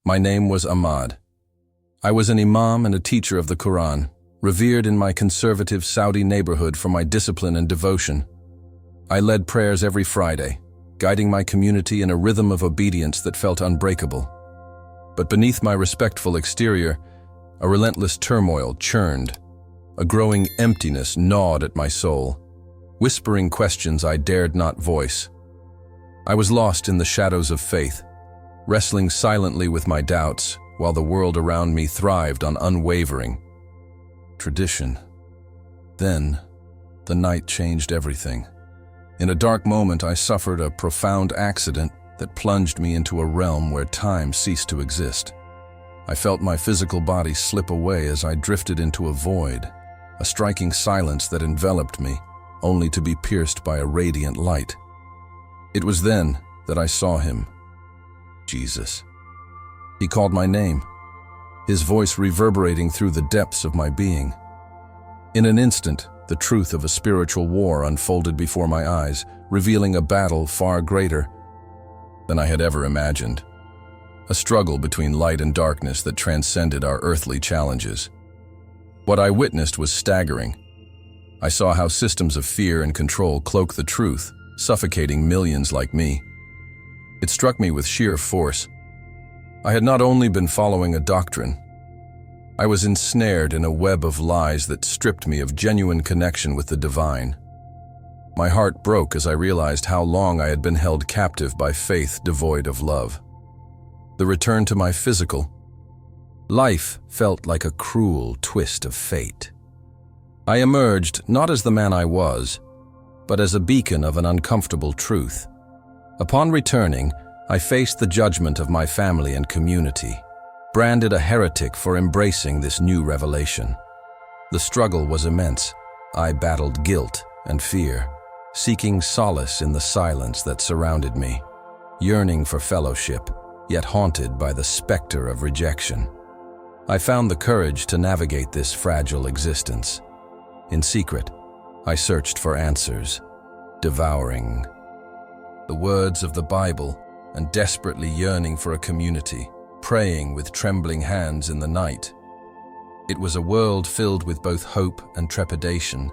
My name was Ahmad. I was an Imam and a teacher of the Quran, revered in my conservative Saudi neighborhood for my discipline and devotion. I led prayers every Friday, guiding my community in a rhythm of obedience that felt unbreakable. But beneath my respectful exterior, a relentless turmoil churned. A growing emptiness gnawed at my soul, whispering questions I dared not voice. I was lost in the shadows of faith, wrestling silently with my doubts while the world around me thrived on unwavering tradition. Then, the night changed everything. In a dark moment, I suffered a profound accident that plunged me into a realm where time ceased to exist. I felt my physical body slip away as I drifted into a void, a striking silence that enveloped me, only to be pierced by a radiant light. It was then that I saw him, Jesus. He called my name, his voice reverberating through the depths of my being. In an instant, the truth of a spiritual war unfolded before my eyes, revealing a battle far greater than I had ever imagined. A struggle between light and darkness that transcended our earthly challenges. What I witnessed was staggering. I saw how systems of fear and control cloak the truth, suffocating millions like me. It struck me with sheer force. I had not only been following a doctrine, I was ensnared in a web of lies that stripped me of genuine connection with the divine. My heart broke as I realized how long I had been held captive by faith devoid of love. The return to my physical life felt like a cruel twist of fate. I emerged not as the man I was, but as a beacon of an uncomfortable truth. Upon returning, I faced the judgment of my family and community, branded a heretic for embracing this new revelation. The struggle was immense. I battled guilt and fear, seeking solace in the silence that surrounded me, yearning for fellowship, yet haunted by the specter of rejection. I found the courage to navigate this fragile existence. In secret, I searched for answers, devouring the words of the Bible and desperately yearning for a community, praying with trembling hands in the night. It was a world filled with both hope and trepidation,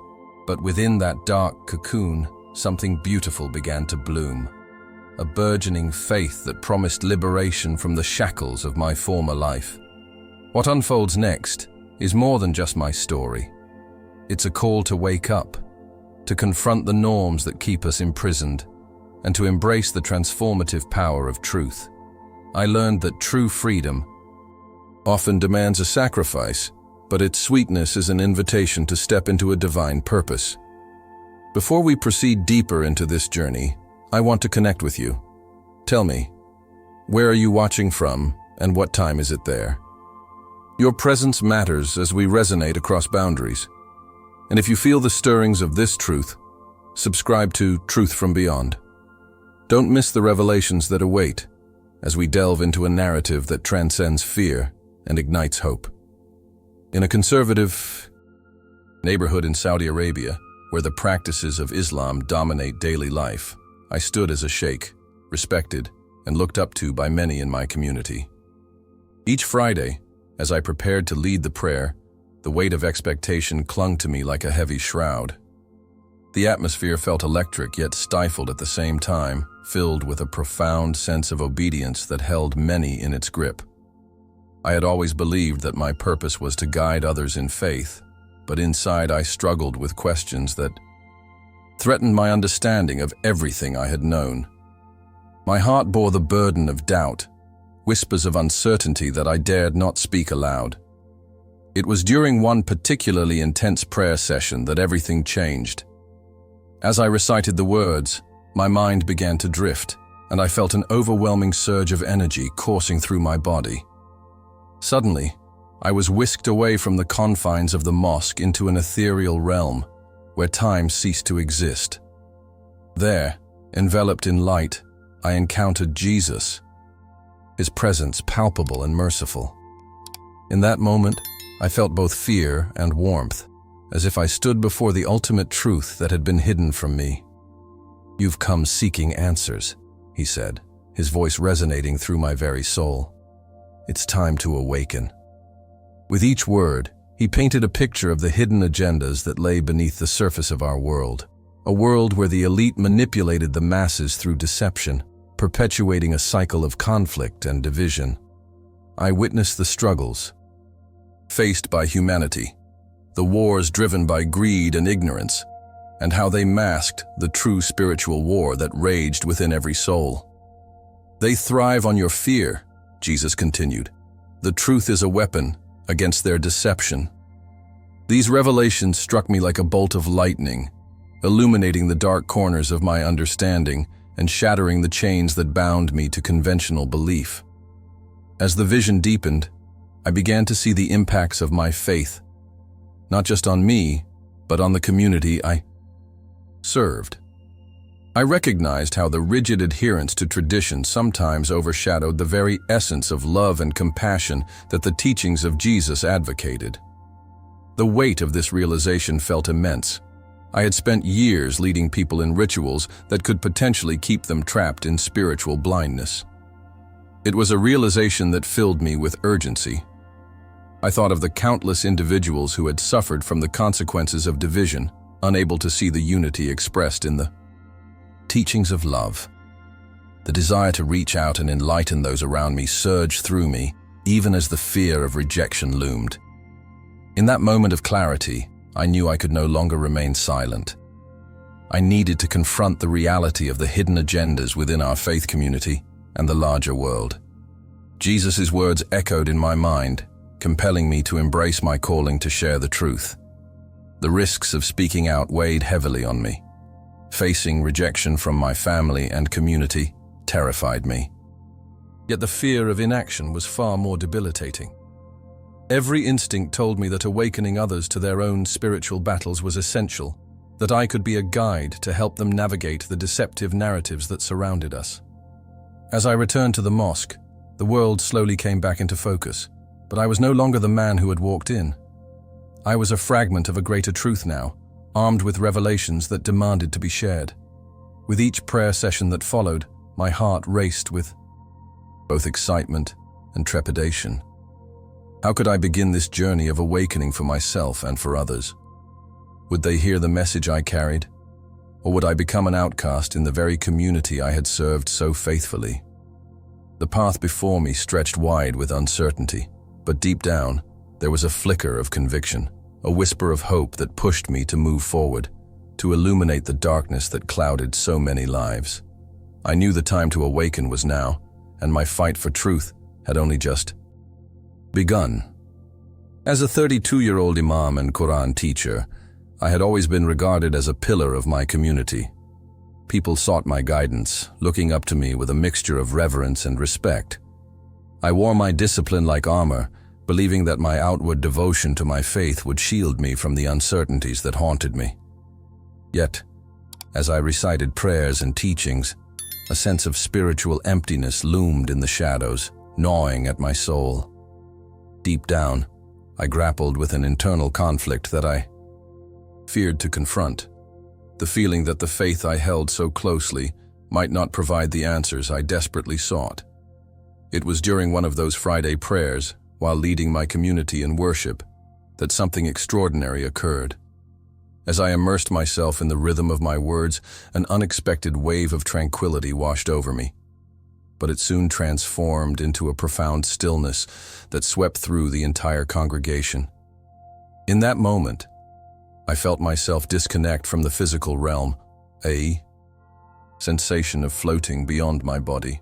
but within that dark cocoon, something beautiful began to bloom. A burgeoning faith that promised liberation from the shackles of my former life. What unfolds next is more than just my story. It's a call to wake up, to confront the norms that keep us imprisoned, and to embrace the transformative power of truth. I learned that true freedom often demands a sacrifice, but its sweetness is an invitation to step into a divine purpose. Before we proceed deeper into this journey, I want to connect with you. Tell me, where are you watching from, and what time is it there? Your presence matters as we resonate across boundaries. And if you feel the stirrings of this truth, subscribe to Truth from Beyond. Don't miss the revelations that await as we delve into a narrative that transcends fear and ignites hope. In a conservative neighborhood in Saudi Arabia, where the practices of Islam dominate daily life, I stood as a sheikh, respected and looked up to by many in my community. Each Friday, as I prepared to lead the prayer, the weight of expectation clung to me like a heavy shroud. The atmosphere felt electric yet stifled at the same time, filled with a profound sense of obedience that held many in its grip. I had always believed that my purpose was to guide others in faith, but inside I struggled with questions that threatened my understanding of everything I had known. My heart bore the burden of doubt, whispers of uncertainty that I dared not speak aloud. It was during one particularly intense prayer session that everything changed. As I recited the words, my mind began to drift, and I felt an overwhelming surge of energy coursing through my body. Suddenly, I was whisked away from the confines of the mosque into an ethereal realm where time ceased to exist. There, enveloped in light, I encountered Jesus, his presence palpable and merciful. In that moment, I felt both fear and warmth, as if I stood before the ultimate truth that had been hidden from me. "You've come seeking answers," he said, his voice resonating through my very soul. It's time to awaken. With each word, he painted a picture of the hidden agendas that lay beneath the surface of our world. A world where the elite manipulated the masses through deception, perpetuating a cycle of conflict and division. I witnessed the struggles faced by humanity, the wars driven by greed and ignorance, and how they masked the true spiritual war that raged within every soul. They thrive on your fear, Jesus continued. The truth is a weapon against their deception. These revelations struck me like a bolt of lightning, illuminating the dark corners of my understanding and shattering the chains that bound me to conventional belief. As the vision deepened, I began to see the impacts of my faith, not just on me, but on the community I served. I recognized how the rigid adherence to tradition sometimes overshadowed the very essence of love and compassion that the teachings of Jesus advocated. The weight of this realization felt immense. I had spent years leading people in rituals that could potentially keep them trapped in spiritual blindness. It was a realization that filled me with urgency. I thought of the countless individuals who had suffered from the consequences of division, unable to see the unity expressed in the teachings of love. The desire to reach out and enlighten those around me surged through me, even as the fear of rejection loomed. In that moment of clarity, I knew I could no longer remain silent. I needed to confront the reality of the hidden agendas within our faith community and the larger world. Jesus' words echoed in my mind, compelling me to embrace my calling to share the truth. The risks of speaking out weighed heavily on me. Facing rejection from my family and community terrified me. Yet the fear of inaction was far more debilitating. Every instinct told me that awakening others to their own spiritual battles was essential, that I could be a guide to help them navigate the deceptive narratives that surrounded us. As I returned to the mosque, the world slowly came back into focus, but I was no longer the man who had walked in. I was a fragment of a greater truth now, armed with revelations that demanded to be shared. With each prayer session that followed, my heart raced with both excitement and trepidation. How could I begin this journey of awakening for myself and for others? Would they hear the message I carried? Or would I become an outcast in the very community I had served so faithfully? The path before me stretched wide with uncertainty, but deep down, there was a flicker of conviction, a whisper of hope that pushed me to move forward, to illuminate the darkness that clouded so many lives. I knew the time to awaken was now, and my fight for truth had only just begun. As a 32-year-old Imam and Quran teacher, I had always been regarded as a pillar of my community. People sought my guidance, looking up to me with a mixture of reverence and respect. I wore my discipline like armor, believing that my outward devotion to my faith would shield me from the uncertainties that haunted me. Yet, as I recited prayers and teachings, a sense of spiritual emptiness loomed in the shadows, gnawing at my soul. Deep down, I grappled with an internal conflict that I feared to confront, the feeling that the faith I held so closely might not provide the answers I desperately sought. It was during one of those Friday prayers, while leading my community in worship, that something extraordinary occurred. As I immersed myself in the rhythm of my words, an unexpected wave of tranquility washed over me. But it soon transformed into a profound stillness that swept through the entire congregation. In that moment, I felt myself disconnect from the physical realm, a sensation of floating beyond my body.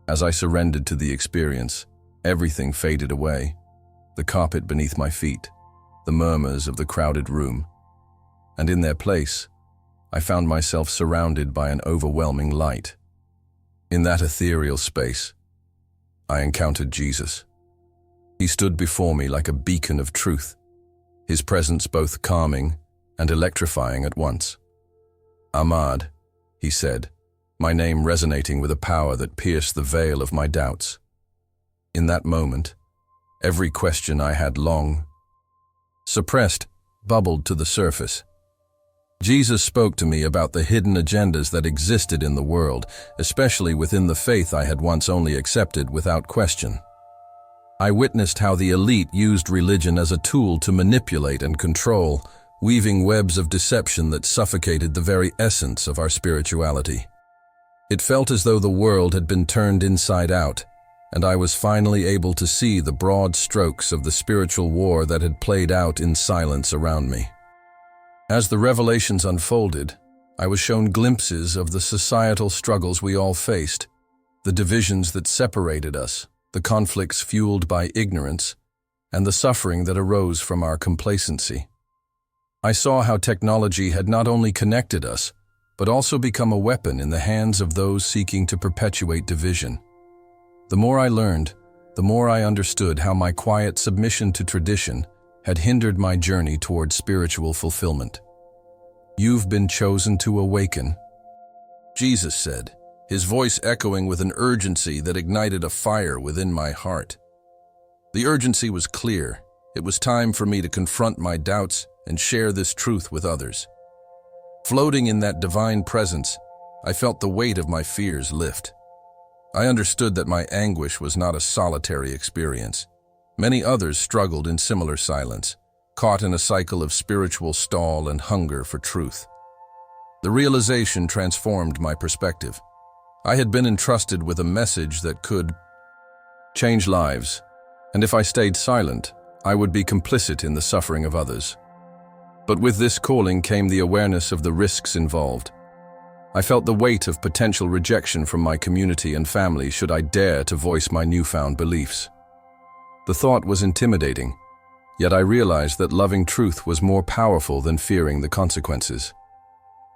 As I surrendered to the experience, everything faded away, the carpet beneath my feet, the murmurs of the crowded room, and in their place, I found myself surrounded by an overwhelming light. In that ethereal space, I encountered Jesus. He stood before me like a beacon of truth, his presence both calming and electrifying at once. "Ahmad," he said, my name resonating with a power that pierced the veil of my doubts. In that moment, every question I had long suppressed bubbled to the surface. Jesus spoke to me about the hidden agendas that existed in the world, especially within the faith I had once only accepted without question. I witnessed how the elite used religion as a tool to manipulate and control, weaving webs of deception that suffocated the very essence of our spirituality. It felt as though the world had been turned inside out, and I was finally able to see the broad strokes of the spiritual war that had played out in silence around me. As the revelations unfolded, I was shown glimpses of the societal struggles we all faced, the divisions that separated us, the conflicts fueled by ignorance, and the suffering that arose from our complacency. I saw how technology had not only connected us, but also become a weapon in the hands of those seeking to perpetuate division. The more I learned, the more I understood how my quiet submission to tradition had hindered my journey toward spiritual fulfillment. "You've been chosen to awaken," Jesus said, his voice echoing with an urgency that ignited a fire within my heart. The urgency was clear. It was time for me to confront my doubts and share this truth with others. Floating in that divine presence, I felt the weight of my fears lift. I understood that my anguish was not a solitary experience. Many others struggled in similar silence, caught in a cycle of spiritual stall and hunger for truth. The realization transformed my perspective. I had been entrusted with a message that could change lives, and if I stayed silent, I would be complicit in the suffering of others. But with this calling came the awareness of the risks involved. I felt the weight of potential rejection from my community and family should I dare to voice my newfound beliefs. The thought was intimidating, yet I realized that loving truth was more powerful than fearing the consequences.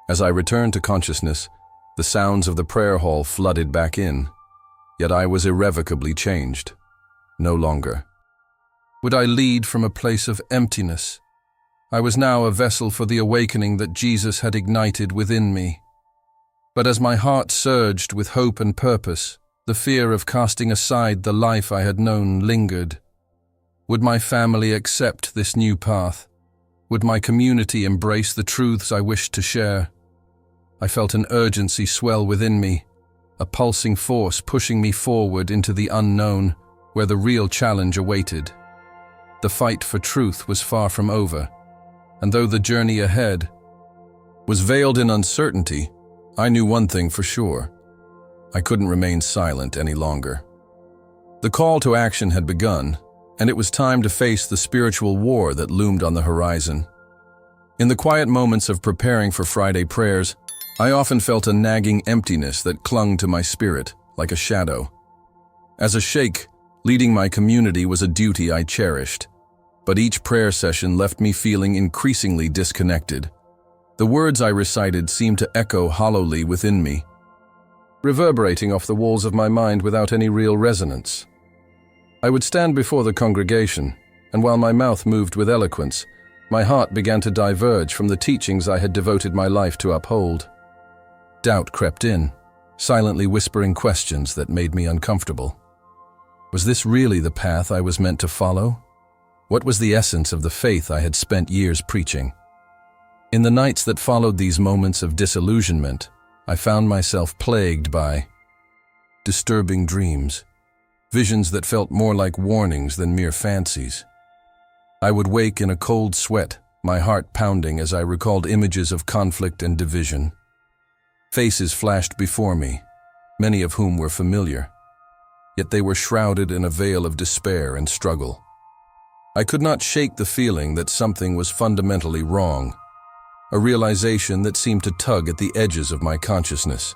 As I returned to consciousness, the sounds of the prayer hall flooded back in, yet I was irrevocably changed. No longer would I lead from a place of emptiness. I was now a vessel for the awakening that Jesus had ignited within me. But as my heart surged with hope and purpose, the fear of casting aside the life I had known lingered. Would my family accept this new path? Would my community embrace the truths I wished to share? I felt an urgency swell within me, a pulsing force pushing me forward into the unknown, where the real challenge awaited. The fight for truth was far from over, and though the journey ahead was veiled in uncertainty, I knew one thing for sure. I couldn't remain silent any longer. The call to action had begun, and it was time to face the spiritual war that loomed on the horizon. In the quiet moments of preparing for Friday prayers, I often felt a nagging emptiness that clung to my spirit like a shadow. As a Sheikh, leading my community was a duty I cherished, but each prayer session left me feeling increasingly disconnected. The words I recited seemed to echo hollowly within me, reverberating off the walls of my mind without any real resonance. I would stand before the congregation, and while my mouth moved with eloquence, my heart began to diverge from the teachings I had devoted my life to uphold. Doubt crept in, silently whispering questions that made me uncomfortable. Was this really the path I was meant to follow? What was the essence of the faith I had spent years preaching? In the nights that followed these moments of disillusionment, I found myself plagued by disturbing dreams, visions that felt more like warnings than mere fancies. I would wake in a cold sweat, my heart pounding as I recalled images of conflict and division. Faces flashed before me, many of whom were familiar, yet they were shrouded in a veil of despair and struggle. I could not shake the feeling that something was fundamentally wrong, a realization that seemed to tug at the edges of my consciousness.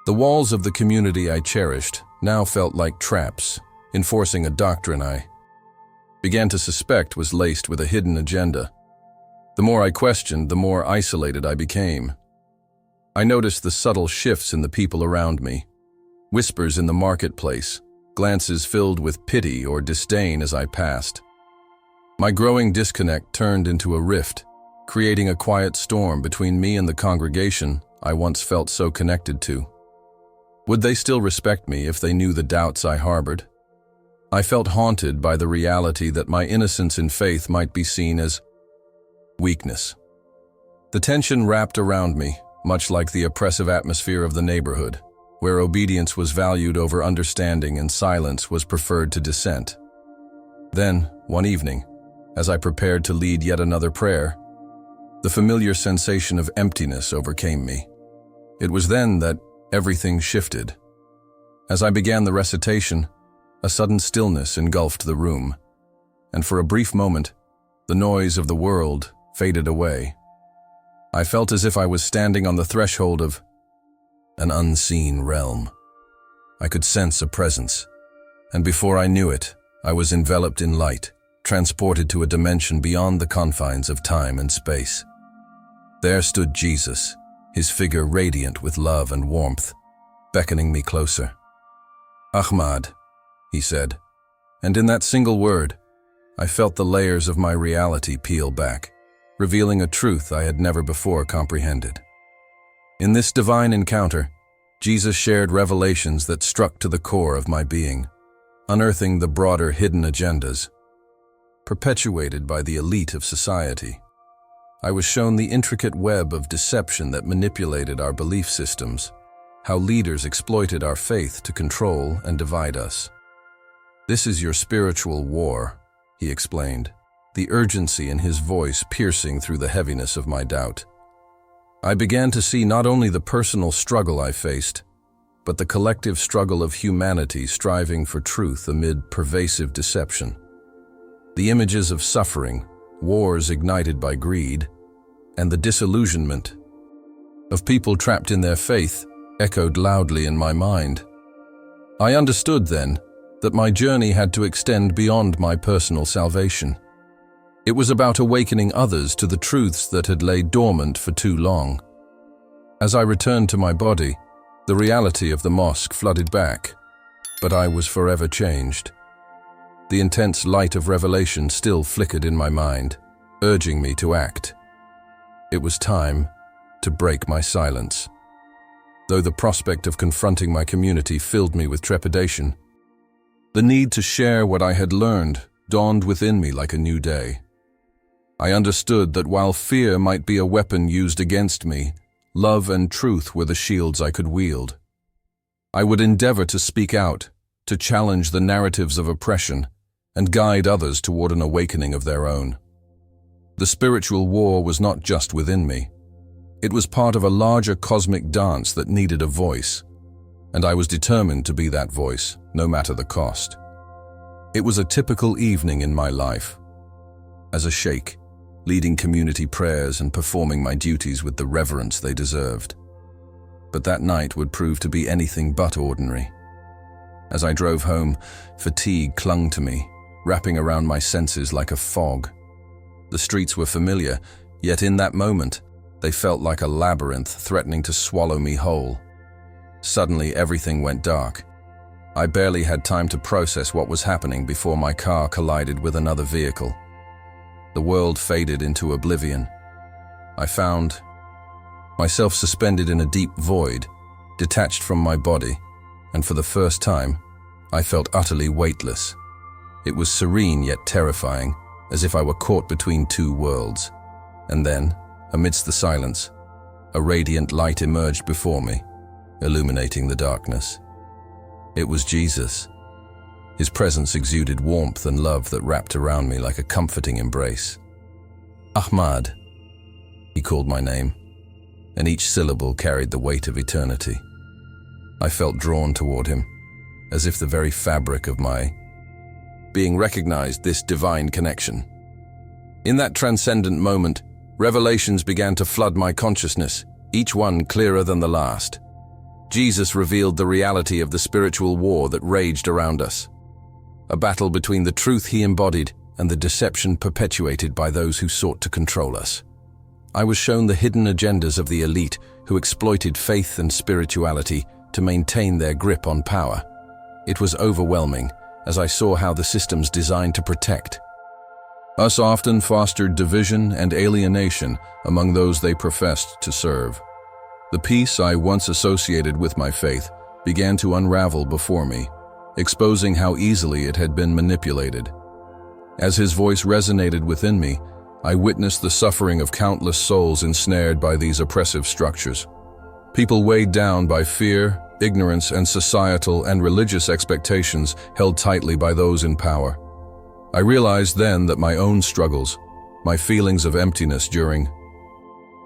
The walls of the community I cherished now felt like traps, enforcing a doctrine I began to suspect was laced with a hidden agenda. The more I questioned, the more isolated I became. I noticed the subtle shifts in the people around me, whispers in the marketplace, glances filled with pity or disdain as I passed. My growing disconnect turned into a rift, creating a quiet storm between me and the congregation I once felt so connected to. Would they still respect me if they knew the doubts I harbored? I felt haunted by the reality that my innocence in faith might be seen as weakness. The tension wrapped around me, much like the oppressive atmosphere of the neighborhood, where obedience was valued over understanding and silence was preferred to dissent. Then, one evening, as I prepared to lead yet another prayer, the familiar sensation of emptiness overcame me. It was then that everything shifted. As I began the recitation, a sudden stillness engulfed the room, and for a brief moment, the noise of the world faded away. I felt as if I was standing on the threshold of an unseen realm. I could sense a presence, and before I knew it, I was enveloped in light, transported to a dimension beyond the confines of time and space. There stood Jesus, his figure radiant with love and warmth, beckoning me closer. "Ahmad," he said, and in that single word, I felt the layers of my reality peel back, revealing a truth I had never before comprehended. In this divine encounter, Jesus shared revelations that struck to the core of my being, unearthing the broader hidden agendas perpetuated by the elite of society. I was shown the intricate web of deception that manipulated our belief systems, how leaders exploited our faith to control and divide us. "This is your spiritual war," he explained, the urgency in his voice piercing through the heaviness of my doubt. I began to see not only the personal struggle I faced, but the collective struggle of humanity striving for truth amid pervasive deception. The images of suffering, wars ignited by greed, and the disillusionment of people trapped in their faith echoed loudly in my mind. I understood then that my journey had to extend beyond my personal salvation. It was about awakening others to the truths that had laid dormant for too long. As I returned to my body, the reality of the mosque flooded back, but I was forever changed. The intense light of revelation still flickered in my mind, urging me to act. It was time to break my silence. Though the prospect of confronting my community filled me with trepidation, the need to share what I had learned dawned within me like a new day. I understood that while fear might be a weapon used against me, love and truth were the shields I could wield. I would endeavor to speak out, to challenge the narratives of oppression, and guide others toward an awakening of their own. The spiritual war was not just within me. It was part of a larger cosmic dance that needed a voice, and I was determined to be that voice, no matter the cost. It was a typical evening in my life. As a sheikh, leading community prayers and performing my duties with the reverence they deserved. But that night would prove to be anything but ordinary. As I drove home, fatigue clung to me, wrapping around my senses like a fog. The streets were familiar, yet in that moment, they felt like a labyrinth threatening to swallow me whole. Suddenly, everything went dark. I barely had time to process what was happening before my car collided with another vehicle. The world faded into oblivion. I found myself suspended in a deep void, detached from my body, and for the first time, I felt utterly weightless. It was serene yet terrifying, as if I were caught between two worlds. And then, amidst the silence, a radiant light emerged before me, illuminating the darkness. It was Jesus. His presence exuded warmth and love that wrapped around me like a comforting embrace. "Ahmad," he called my name, and each syllable carried the weight of eternity. I felt drawn toward him, as if the very fabric of my being recognized this divine connection. In that transcendent moment, revelations began to flood my consciousness, each one clearer than the last. Jesus revealed the reality of the spiritual war that raged around us, a battle between the truth he embodied and the deception perpetuated by those who sought to control us. I was shown the hidden agendas of the elite who exploited faith and spirituality to maintain their grip on power. It was overwhelming, as I saw how the systems designed to protect us often fostered division and alienation among those they professed to serve. The peace I once associated with my faith began to unravel before me, exposing how easily it had been manipulated. As his voice resonated within me, I witnessed the suffering of countless souls ensnared by these oppressive structures. People weighed down by fear, ignorance, and societal and religious expectations held tightly by those in power. I realized then that my own struggles, my feelings of emptiness during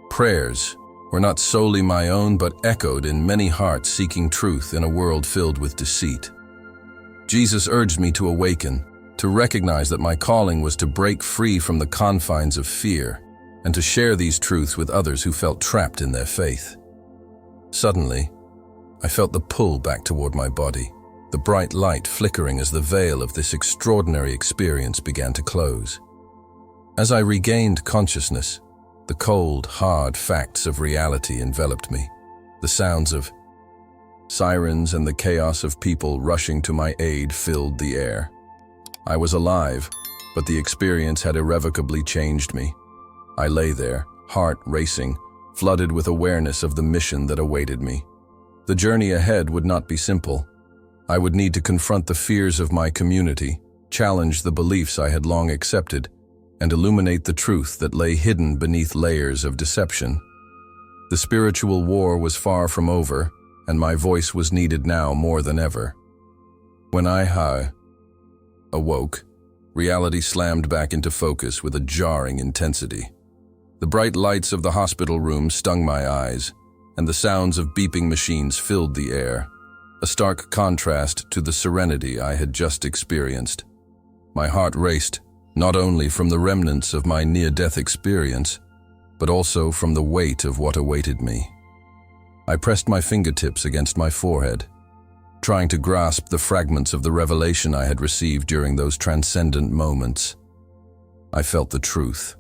prayers, were not solely my own but echoed in many hearts seeking truth in a world filled with deceit. Jesus urged me to awaken, to recognize that my calling was to break free from the confines of fear and to share these truths with others who felt trapped in their faith. Suddenly, I felt the pull back toward my body, the bright light flickering as the veil of this extraordinary experience began to close. As I regained consciousness, the cold, hard facts of reality enveloped me. The sounds of sirens and the chaos of people rushing to my aid filled the air. I was alive, but the experience had irrevocably changed me. I lay there, heart racing, flooded with awareness of the mission that awaited me. The journey ahead would not be simple. I would need to confront the fears of my community, challenge the beliefs I had long accepted, and illuminate the truth that lay hidden beneath layers of deception. The spiritual war was far from over, and my voice was needed now more than ever. When I awoke, reality slammed back into focus with a jarring intensity. The bright lights of the hospital room stung my eyes, and the sounds of beeping machines filled the air, a stark contrast to the serenity I had just experienced. My heart raced, not only from the remnants of my near-death experience, but also from the weight of what awaited me. I pressed my fingertips against my forehead, trying to grasp the fragments of the revelation I had received during those transcendent moments. I felt the truth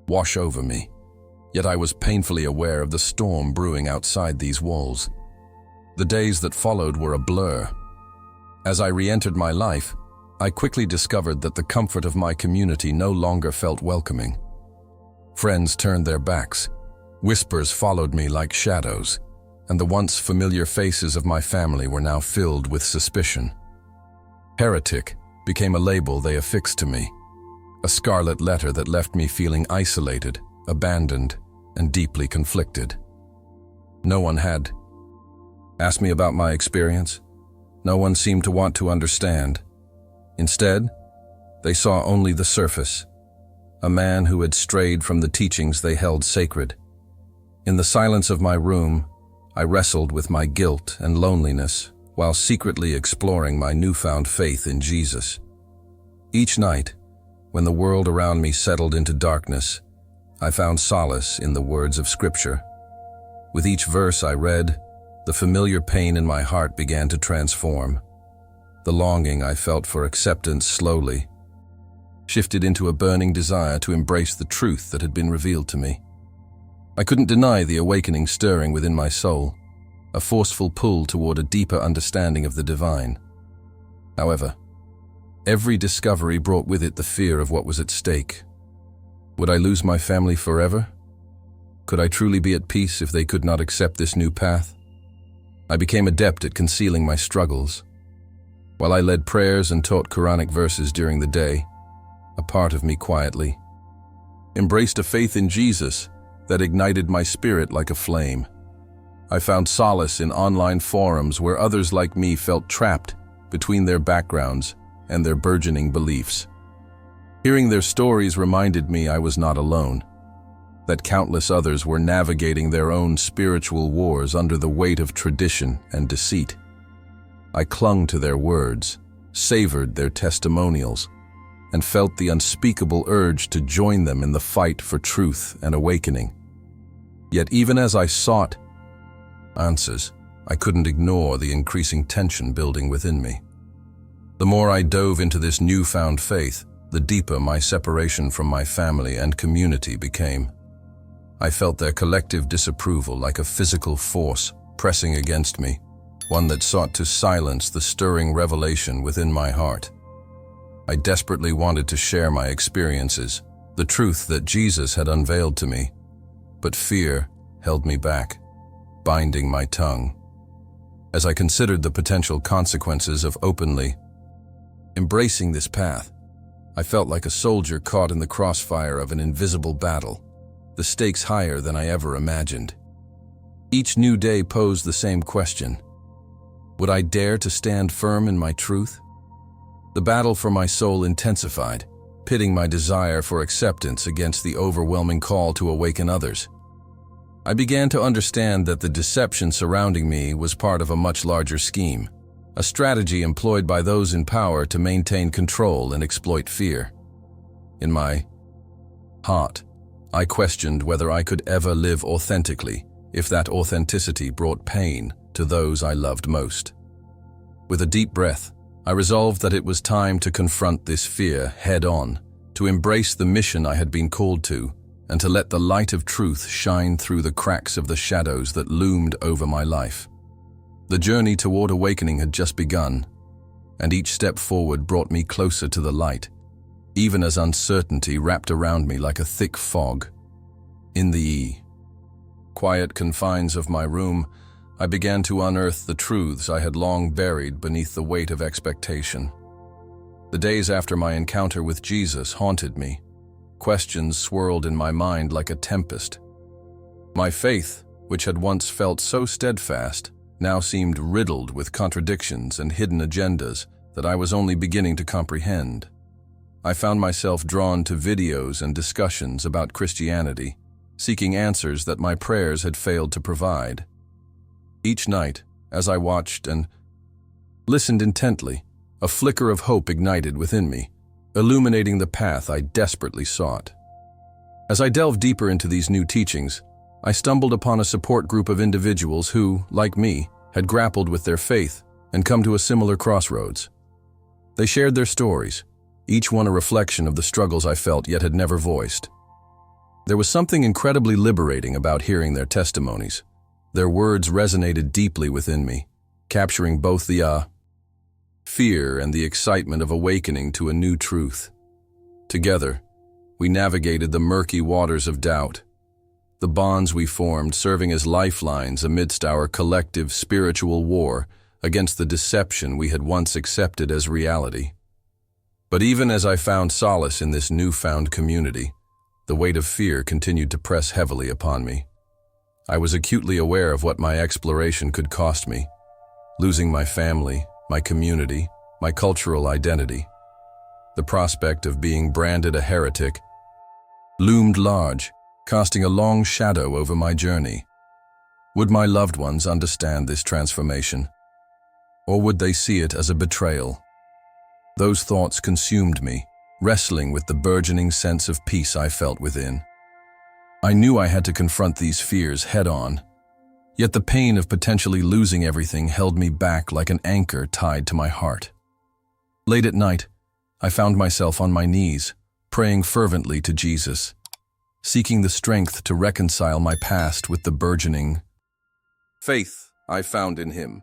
wash over me, yet I was painfully aware of the storm brewing outside these walls. The days that followed were a blur. As I re-entered my life, I quickly discovered that the comfort of my community no longer felt welcoming. Friends turned their backs, whispers followed me like shadows, and the once familiar faces of my family were now filled with suspicion. Heretic became a label they affixed to me, a scarlet letter that left me feeling isolated, abandoned, and deeply conflicted. No one had asked me about my experience. No one seemed to want to understand. Instead, they saw only the surface, a man who had strayed from the teachings they held sacred. In the silence of my room, I wrestled with my guilt and loneliness while secretly exploring my newfound faith in Jesus. Each night, when the world around me settled into darkness, I found solace in the words of Scripture. With each verse I read, the familiar pain in my heart began to transform. The longing I felt for acceptance slowly shifted into a burning desire to embrace the truth that had been revealed to me. I couldn't deny the awakening stirring within my soul, a forceful pull toward a deeper understanding of the divine. However, every discovery brought with it the fear of what was at stake. Would I lose my family forever? Could I truly be at peace if they could not accept this new path? I became adept at concealing my struggles. While I led prayers and taught Quranic verses during the day, a part of me quietly embraced a faith in Jesus that ignited my spirit like a flame. I found solace in online forums where others like me felt trapped between their backgrounds and their burgeoning beliefs. Hearing their stories reminded me I was not alone, that countless others were navigating their own spiritual wars under the weight of tradition and deceit. I clung to their words, savored their testimonials, and felt the unspeakable urge to join them in the fight for truth and awakening. Yet even as I sought answers, I couldn't ignore the increasing tension building within me. The more I dove into this newfound faith, the deeper my separation from my family and community became. I felt their collective disapproval like a physical force pressing against me, one that sought to silence the stirring revelation within my heart. I desperately wanted to share my experiences, the truth that Jesus had unveiled to me, but fear held me back, binding my tongue. As I considered the potential consequences of openly embracing this path, I felt like a soldier caught in the crossfire of an invisible battle, the stakes higher than I ever imagined. Each new day posed the same question. Would I dare to stand firm in my truth? The battle for my soul intensified, pitting my desire for acceptance against the overwhelming call to awaken others. I began to understand that the deception surrounding me was part of a much larger scheme, a strategy employed by those in power to maintain control and exploit fear. In my heart, I questioned whether I could ever live authentically if that authenticity brought pain to those I loved most. With a deep breath, I resolved that it was time to confront this fear head-on, to embrace the mission I had been called to, and to let the light of truth shine through the cracks of the shadows that loomed over my life. The journey toward awakening had just begun, and each step forward brought me closer to the light, even as uncertainty wrapped around me like a thick fog. In the quiet confines of my room, I began to unearth the truths I had long buried beneath the weight of expectation. The days after my encounter with Jesus haunted me. Questions swirled in my mind like a tempest. My faith, which had once felt so steadfast, now seemed riddled with contradictions and hidden agendas that I was only beginning to comprehend. I found myself drawn to videos and discussions about Christianity, seeking answers that my prayers had failed to provide. Each night, as I watched and listened intently, a flicker of hope ignited within me, illuminating the path I desperately sought. As I delved deeper into these new teachings, I stumbled upon a support group of individuals who, like me, had grappled with their faith and come to a similar crossroads. They shared their stories, each one a reflection of the struggles I felt yet had never voiced. There was something incredibly liberating about hearing their testimonies. Their words resonated deeply within me, capturing both the fear and the excitement of awakening to a new truth. Together, we navigated the murky waters of doubt, the bonds we formed serving as lifelines amidst our collective spiritual war against the deception we had once accepted as reality. But even as I found solace in this newfound community, the weight of fear continued to press heavily upon me. I was acutely aware of what my exploration could cost me, losing my family, my community, my cultural identity. The prospect of being branded a heretic loomed large, casting a long shadow over my journey. Would my loved ones understand this transformation? Or would they see it as a betrayal? Those thoughts consumed me, wrestling with the burgeoning sense of peace I felt within. I knew I had to confront these fears head-on, yet the pain of potentially losing everything held me back like an anchor tied to my heart. Late at night, I found myself on my knees, praying fervently to Jesus, seeking the strength to reconcile my past with the burgeoning faith I found in Him.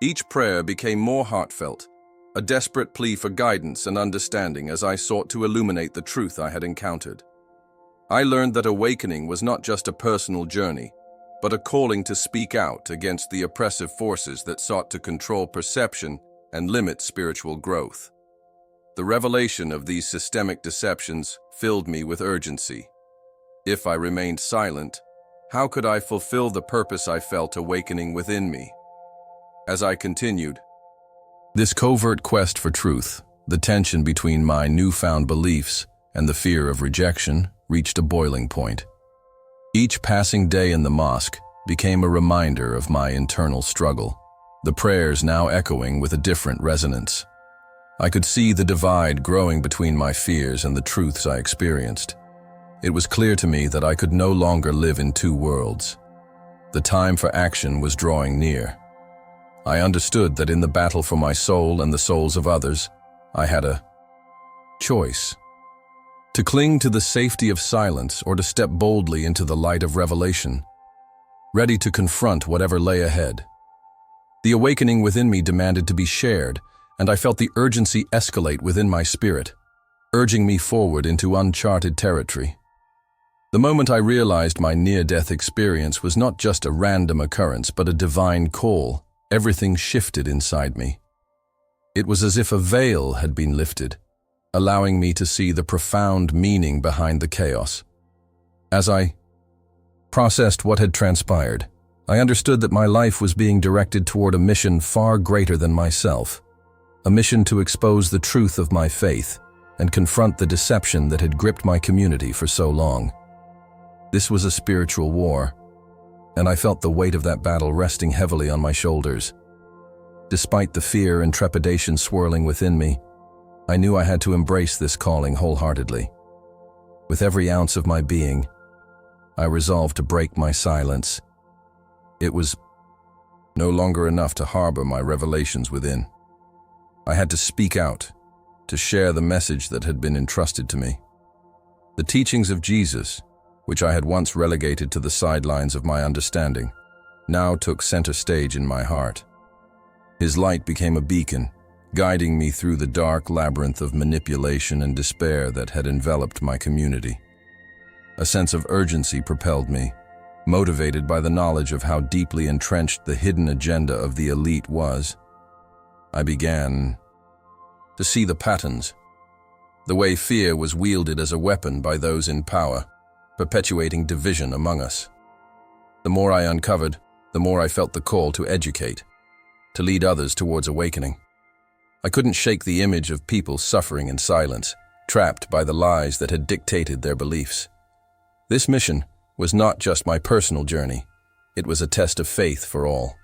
Each prayer became more heartfelt, a desperate plea for guidance and understanding as I sought to illuminate the truth I had encountered. I learned that awakening was not just a personal journey, but a calling to speak out against the oppressive forces that sought to control perception and limit spiritual growth. The revelation of these systemic deceptions filled me with urgency. If I remained silent, how could I fulfill the purpose I felt awakening within me? As I continued this covert quest for truth, the tension between my newfound beliefs and the fear of rejection reached a boiling point. Each passing day in the mosque became a reminder of my internal struggle, the prayers now echoing with a different resonance. I could see the divide growing between my fears and the truths I experienced. It was clear to me that I could no longer live in two worlds. The time for action was drawing near. I understood that in the battle for my soul and the souls of others, I had a choice: to cling to the safety of silence or to step boldly into the light of revelation, ready to confront whatever lay ahead. The awakening within me demanded to be shared, and I felt the urgency escalate within my spirit, urging me forward into uncharted territory. The moment I realized my near-death experience was not just a random occurrence, but a divine call, everything shifted inside me. It was as if a veil had been lifted, allowing me to see the profound meaning behind the chaos. As I processed what had transpired, I understood that my life was being directed toward a mission far greater than myself. a mission to expose the truth of my faith and confront the deception that had gripped my community for so long. This was a spiritual war, and I felt the weight of that battle resting heavily on my shoulders. Despite the fear and trepidation swirling within me, I knew I had to embrace this calling wholeheartedly. With every ounce of my being, I resolved to break my silence. It was no longer enough to harbor my revelations within. I had to speak out, to share the message that had been entrusted to me. The teachings of Jesus, which I had once relegated to the sidelines of my understanding, now took center stage in my heart. His light became a beacon, guiding me through the dark labyrinth of manipulation and despair that had enveloped my community. A sense of urgency propelled me, motivated by the knowledge of how deeply entrenched the hidden agenda of the elite was. I began to see the patterns, the way fear was wielded as a weapon by those in power, perpetuating division among us. The more I uncovered, the more I felt the call to educate, to lead others towards awakening. I couldn't shake the image of people suffering in silence, trapped by the lies that had dictated their beliefs. This mission was not just my personal journey, it was a test of faith for all.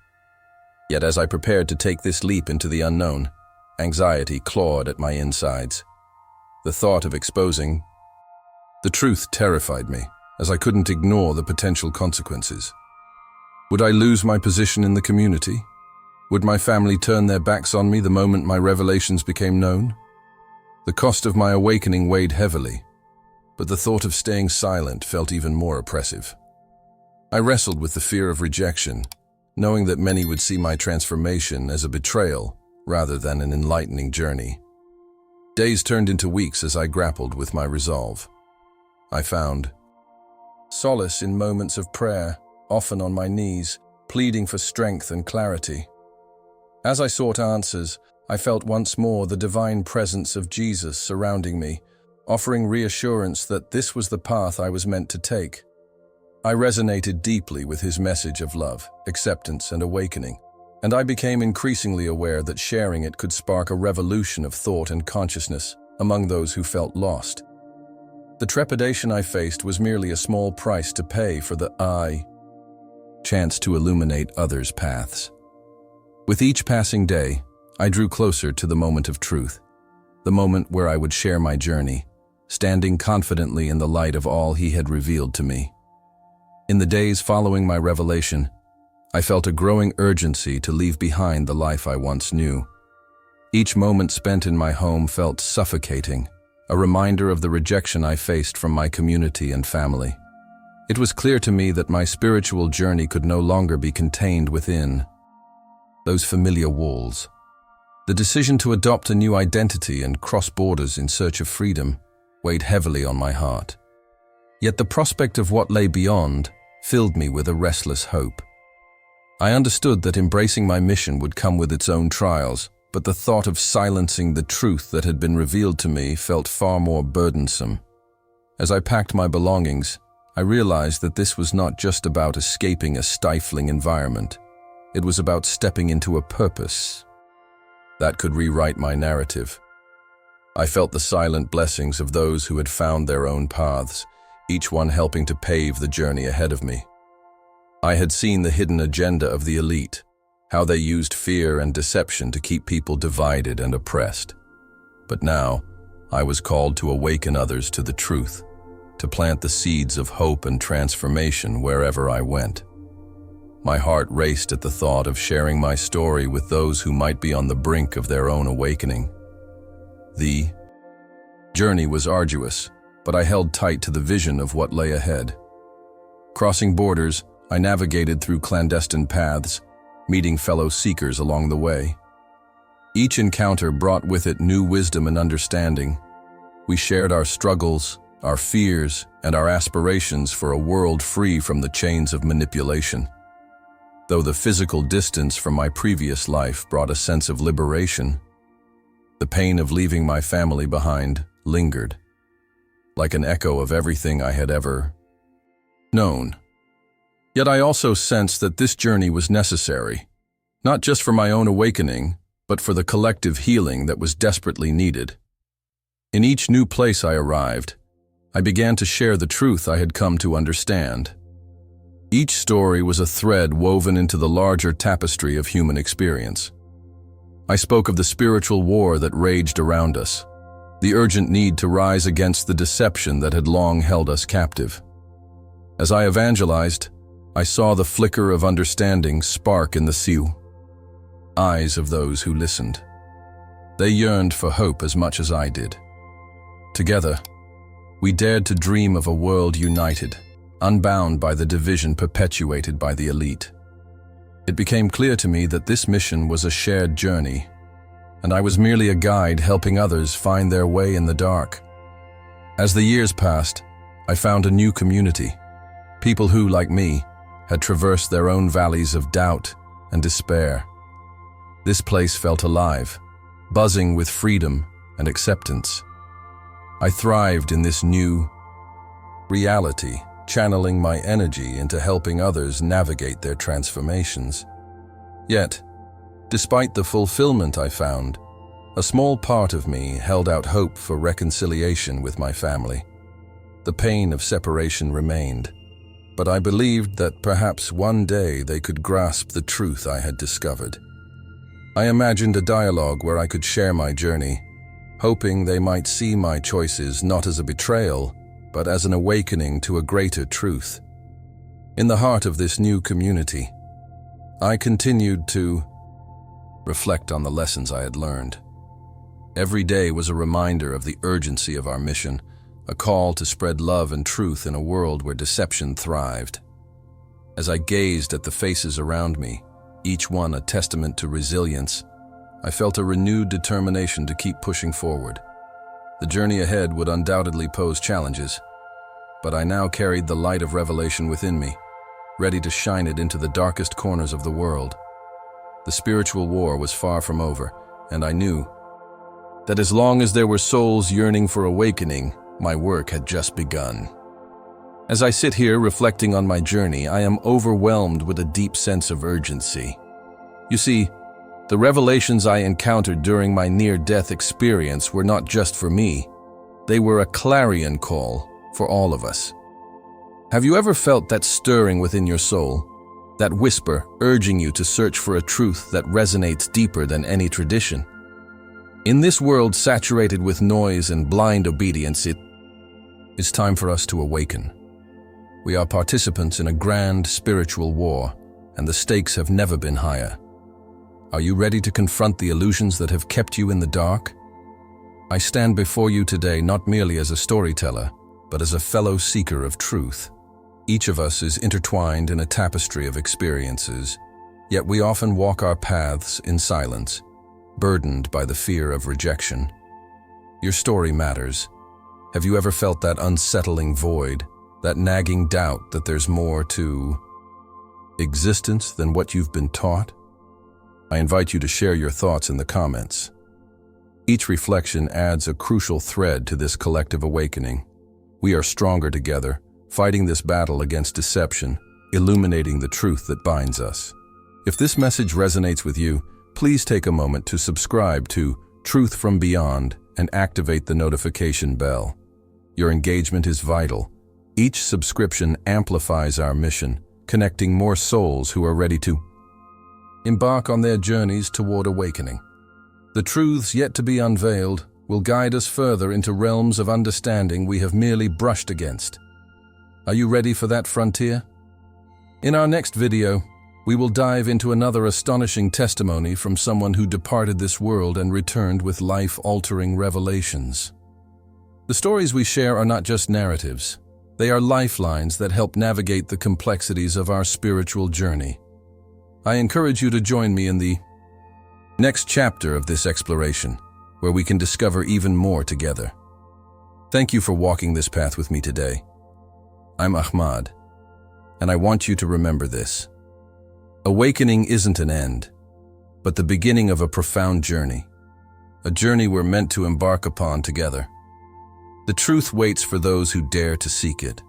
Yet as I prepared to take this leap into the unknown, anxiety clawed at my insides. The thought of exposing the truth terrified me, as I couldn't ignore the potential consequences. Would I lose my position in the community? Would my family turn their backs on me the moment my revelations became known? The cost of my awakening weighed heavily, but the thought of staying silent felt even more oppressive. I wrestled with the fear of rejection, knowing that many would see my transformation as a betrayal rather than an enlightening journey. Days turned into weeks as I grappled with my resolve. I found solace in moments of prayer, often on my knees, pleading for strength and clarity. As I sought answers, I felt once more the divine presence of Jesus surrounding me, offering reassurance that this was the path I was meant to take. I resonated deeply with his message of love, acceptance, and awakening, and I became increasingly aware that sharing it could spark a revolution of thought and consciousness among those who felt lost. The trepidation I faced was merely a small price to pay for the chance to illuminate others' paths. With each passing day, I drew closer to the moment of truth, the moment where I would share my journey, standing confidently in the light of all he had revealed to me. In the days following my revelation, I felt a growing urgency to leave behind the life I once knew. Each moment spent in my home felt suffocating, a reminder of the rejection I faced from my community and family. It was clear to me that my spiritual journey could no longer be contained within those familiar walls. The decision to adopt a new identity and cross borders in search of freedom weighed heavily on my heart. Yet the prospect of what lay beyond filled me with a restless hope. I understood that embracing my mission would come with its own trials, but the thought of silencing the truth that had been revealed to me felt far more burdensome. As I packed my belongings, I realized that this was not just about escaping a stifling environment. It was about stepping into a purpose that could rewrite my narrative. I felt the silent blessings of those who had found their own paths, each one helping to pave the journey ahead of me. I had seen the hidden agenda of the elite, how they used fear and deception to keep people divided and oppressed. But now, I was called to awaken others to the truth, to plant the seeds of hope and transformation wherever I went. My heart raced at the thought of sharing my story with those who might be on the brink of their own awakening. The journey was arduous, but I held tight to the vision of what lay ahead. Crossing borders, I navigated through clandestine paths, meeting fellow seekers along the way. Each encounter brought with it new wisdom and understanding. We shared our struggles, our fears, and our aspirations for a world free from the chains of manipulation. Though the physical distance from my previous life brought a sense of liberation, the pain of leaving my family behind lingered, like an echo of everything I had ever known. Yet I also sensed that this journey was necessary, not just for my own awakening, but for the collective healing that was desperately needed. In each new place I arrived, I began to share the truth I had come to understand. Each story was a thread woven into the larger tapestry of human experience. I spoke of the spiritual war that raged around us, the urgent need to rise against the deception that had long held us captive. As I evangelized, I saw the flicker of understanding spark in the eyes of those who listened. They yearned for hope as much as I did. Together, we dared to dream of a world united, unbound by the division perpetuated by the elite. It became clear to me that this mission was a shared journey, and I was merely a guide helping others find their way in the dark. As the years passed, I found a new community, people who, like me, had traversed their own valleys of doubt and despair. This place felt alive, buzzing with freedom and acceptance. I thrived in this new reality, channeling my energy into helping others navigate their transformations. Yet, despite the fulfillment I found, a small part of me held out hope for reconciliation with my family. The pain of separation remained, but I believed that perhaps one day they could grasp the truth I had discovered. I imagined a dialogue where I could share my journey, hoping they might see my choices not as a betrayal, but as an awakening to a greater truth. In the heart of this new community, I continued to reflect on the lessons I had learned. Every day was a reminder of the urgency of our mission, a call to spread love and truth in a world where deception thrived. As I gazed at the faces around me, each one a testament to resilience, I felt a renewed determination to keep pushing forward. The journey ahead would undoubtedly pose challenges, but I now carried the light of revelation within me, ready to shine it into the darkest corners of the world. The spiritual war was far from over, and I knew that as long as there were souls yearning for awakening, my work had just begun. As I sit here reflecting on my journey, I am overwhelmed with a deep sense of urgency. You see, the revelations I encountered during my near-death experience were not just for me. They were a clarion call for all of us. Have you ever felt that stirring within your soul, that whisper urging you to search for a truth that resonates deeper than any tradition? In this world saturated with noise and blind obedience, it is time for us to awaken. We are participants in a grand spiritual war, and the stakes have never been higher. Are you ready to confront the illusions that have kept you in the dark? I stand before you today not merely as a storyteller, but as a fellow seeker of truth. Each of us is intertwined in a tapestry of experiences, yet we often walk our paths in silence, burdened by the fear of rejection. Your story matters. Have you ever felt that unsettling void, that nagging doubt that there's more to existence than what you've been taught? I invite you to share your thoughts in the comments. Each reflection adds a crucial thread to this collective awakening. We are stronger together, fighting this battle against deception, illuminating the truth that binds us. If this message resonates with you, please take a moment to subscribe to Truth from Beyond and activate the notification bell. Your engagement is vital. Each subscription amplifies our mission, connecting more souls who are ready to embark on their journeys toward awakening. The truths yet to be unveiled will guide us further into realms of understanding we have merely brushed against. Are you ready for that frontier? In our next video, we will dive into another astonishing testimony from someone who departed this world and returned with life-altering revelations. The stories we share are not just narratives. They are lifelines that help navigate the complexities of our spiritual journey. I encourage you to join me in the next chapter of this exploration, where we can discover even more together. Thank you for walking this path with me today. I'm Ahmad, and I want you to remember this. Awakening isn't an end, but the beginning of a profound journey, a journey we're meant to embark upon together. The truth waits for those who dare to seek it.